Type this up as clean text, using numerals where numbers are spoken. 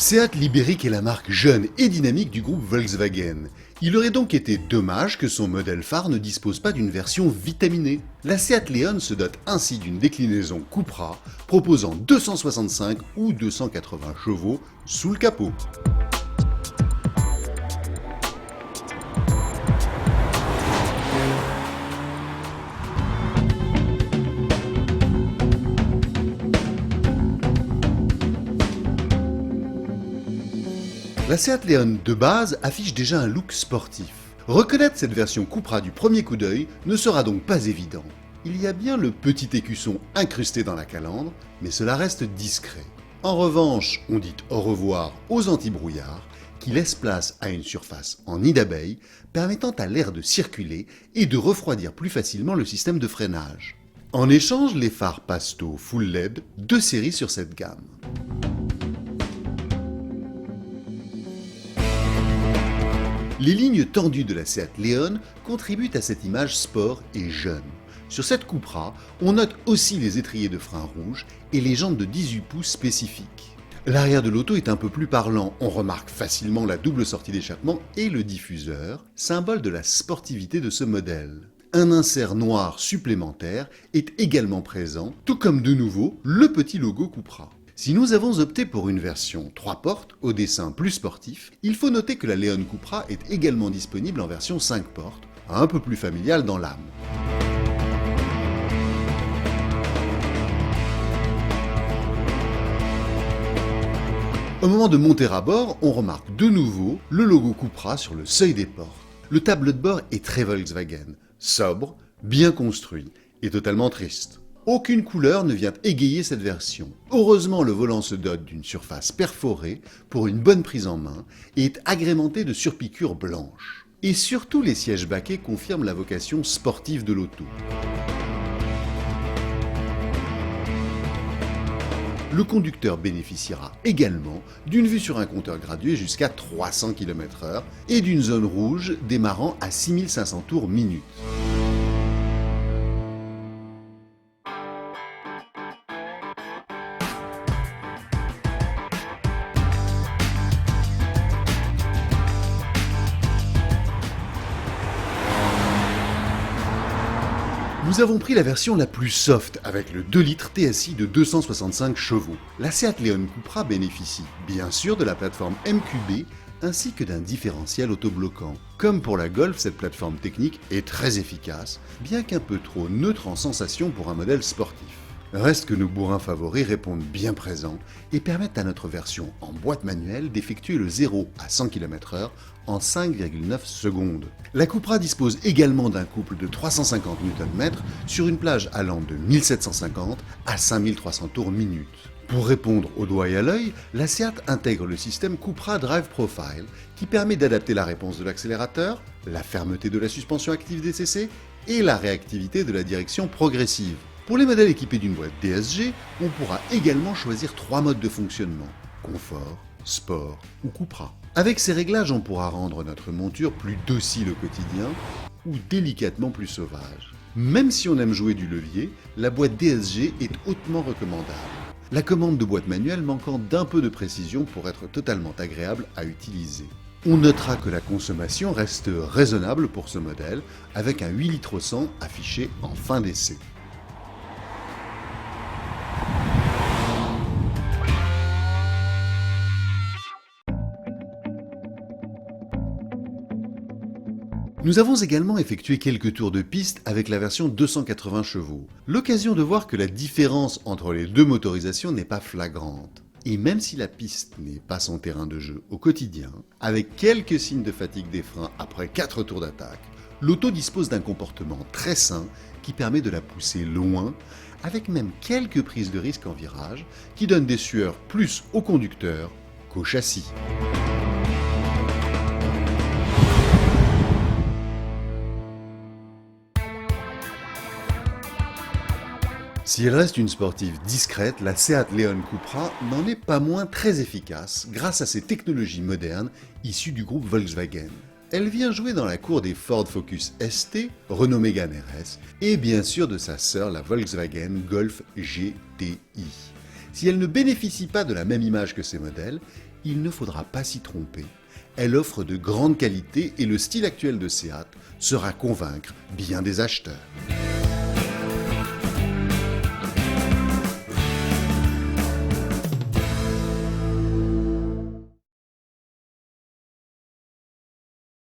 Seat Liberic est la marque jeune et dynamique du groupe Volkswagen. Il aurait donc été dommage que son modèle phare ne dispose pas d'une version vitaminée. La Seat Leon se dote ainsi d'une déclinaison Cupra proposant 265 ou 280 chevaux sous le capot. La Seat Leon de base affiche déjà un look sportif. Reconnaître cette version Cupra du premier coup d'œil ne sera donc pas évident. Il y a bien le petit écusson incrusté dans la calandre, mais cela reste discret. En revanche, on dit au revoir aux anti-brouillards, qui laissent place à une surface en nid d'abeille, permettant à l'air de circuler et de refroidir plus facilement le système de freinage. En échange, les phares Pasto Full LED, 2 séries sur cette gamme. Les lignes tendues de la Seat Leon contribuent à cette image sport et jeune. Sur cette Cupra, on note aussi les étriers de frein rouges et les jantes de 18 pouces spécifiques. L'arrière de l'auto est un peu plus parlant, on remarque facilement la double sortie d'échappement et le diffuseur, symbole de la sportivité de ce modèle. Un insert noir supplémentaire est également présent, tout comme de nouveau le petit logo Cupra. Si nous avons opté pour une version 3 portes au dessin plus sportif, il faut noter que la Leon Cupra est également disponible en version 5 portes, un peu plus familiale dans l'âme. Au moment de monter à bord, on remarque de nouveau le logo Cupra sur le seuil des portes. Le tableau de bord est très Volkswagen, sobre, bien construit et totalement triste. Aucune couleur ne vient égayer cette version. Heureusement, le volant se dote d'une surface perforée pour une bonne prise en main et est agrémenté de surpiqûres blanches. Et surtout, les sièges baquets confirment la vocation sportive de l'auto. Le conducteur bénéficiera également d'une vue sur un compteur gradué jusqu'à 300 km/h et d'une zone rouge démarrant à 6500 tours minute. Nous avons pris la version la plus soft avec le 2 litres TSI de 265 chevaux. La Seat Leon Cupra bénéficie bien sûr de la plateforme MQB ainsi que d'un différentiel autobloquant. Comme pour la Golf, cette plateforme technique est très efficace, bien qu'un peu trop neutre en sensation pour un modèle sportif. Reste que nos bourrins favoris répondent bien présents et permettent à notre version en boîte manuelle d'effectuer le 0 à 100 km/h en 5,9 secondes. La Cupra dispose également d'un couple de 350 Nm sur une plage allant de 1750 à 5300 tours minute. Pour répondre au doigt et à l'œil, la Seat intègre le système Cupra Drive Profile qui permet d'adapter la réponse de l'accélérateur, la fermeté de la suspension active DCC et la réactivité de la direction progressive. Pour les modèles équipés d'une boîte DSG, on pourra également choisir 3 modes de fonctionnement, confort, sport ou Cupra. Avec ces réglages, on pourra rendre notre monture plus docile au quotidien ou délicatement plus sauvage. Même si on aime jouer du levier, la boîte DSG est hautement recommandable. La commande de boîte manuelle manquant d'un peu de précision pour être totalement agréable à utiliser. On notera que la consommation reste raisonnable pour ce modèle, avec un 8 litres 100 affiché en fin d'essai. Nous avons également effectué quelques tours de piste avec la version 280 chevaux. L'occasion de voir que la différence entre les deux motorisations n'est pas flagrante. Et même si la piste n'est pas son terrain de jeu au quotidien, avec quelques signes de fatigue des freins après 4 tours d'attaque, l'auto dispose d'un comportement très sain qui permet de la pousser loin, avec même quelques prises de risque en virage qui donnent des sueurs plus au conducteur qu'au châssis. Si elle reste une sportive discrète, la Seat Leon Cupra n'en est pas moins très efficace grâce à ses technologies modernes issues du groupe Volkswagen. Elle vient jouer dans la cour des Ford Focus ST, Renault Mégane RS et bien sûr de sa sœur la Volkswagen Golf GTI. Si elle ne bénéficie pas de la même image que ces modèles, il ne faudra pas s'y tromper. Elle offre de grandes qualités et le style actuel de Seat sera convaincre bien des acheteurs.